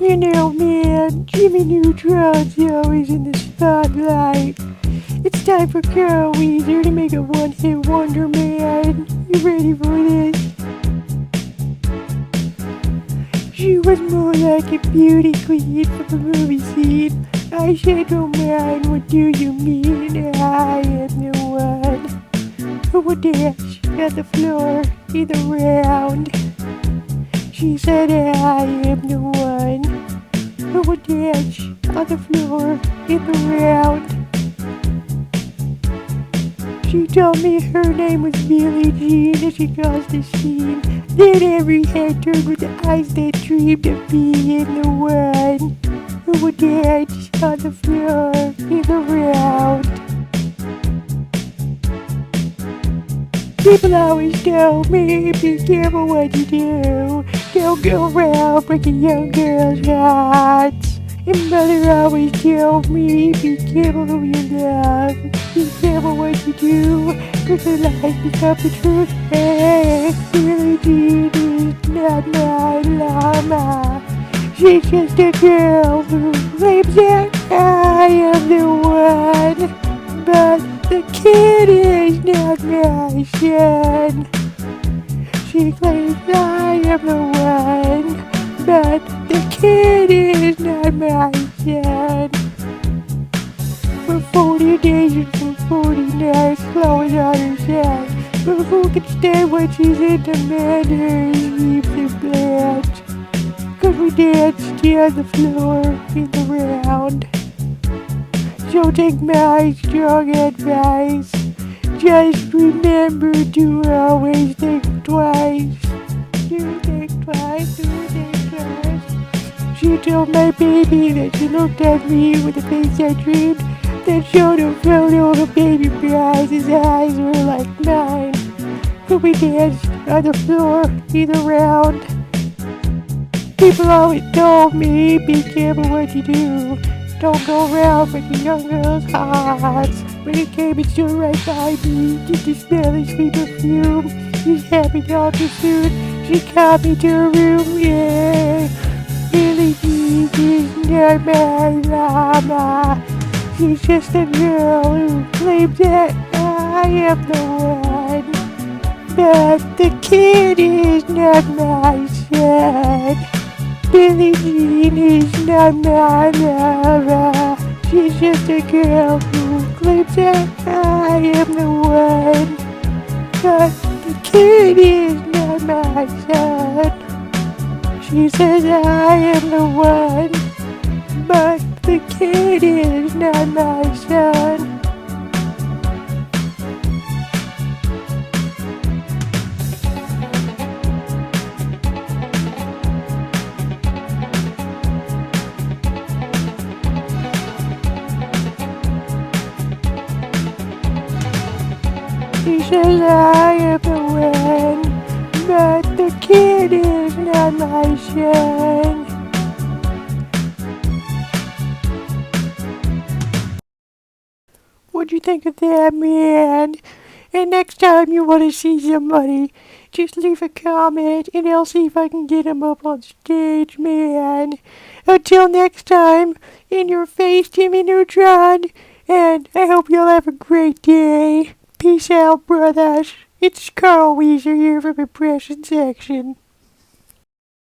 You know, man, Jimmy Neutron's always in the spotlight. It's time for Carol Weezer to make a one-hit wonder, man. You ready for this? She was more like a beauty queen from a movie scene. I said, don't mind, what do you mean? I am the one who would dance on the floor in the round. She said, I am the one who would dance on the floor in the round. She told me her name was Billie Jean as she caused the scene. Then every head turned with the eyes that dreamed of being the one who would dance on the floor in the round. People always tell me, be careful what you do. Don't go around breaking young girls' hearts. And mother always tells me, be careful who you love. Be careful what you do, cause the lies become the truth. Hey, Billie Jean is not my llama. She's just a girl who claims that I am the one. But the kid is not my son. She claims I am the one, but the kid is not my son. For 40 days and for 40 nights, Chloe's on her side. But who can stand when she's in the manners, leaves and blanch? Cause we danced on the floor in the round. So take my strong advice. Just remember to always think twice. Do think twice, do think twice. She told my baby that she looked at me with a face I dreamed. That showed a photo of a baby prize. His eyes were like mine. But we danced on the floor in the round. People always told me, be careful what you do. Don't go around breaking young girls' hearts. When it came and stood right by me, just to smell his sweet perfume. She's happy all too soon. She called me to her room, yeah. Billie Jean is not my llama. She's just a girl who claims that I am the one. But the kid is not my son. Billie Jean is not my lover. She's just a girl who claims that I am the one. But the kid is not my son. She says I am the one. But the kid is not my son. She says I am the one, but the kid is not my son. What'd you think of that, man? And next time you want to see somebody, just leave a comment and I'll see if I can get him up on stage, man. Until next time, in your face, Jimmy Neutron, and I hope you'll have a great day. Peace out, brothers. It's Carl Weezer here from Impression Section.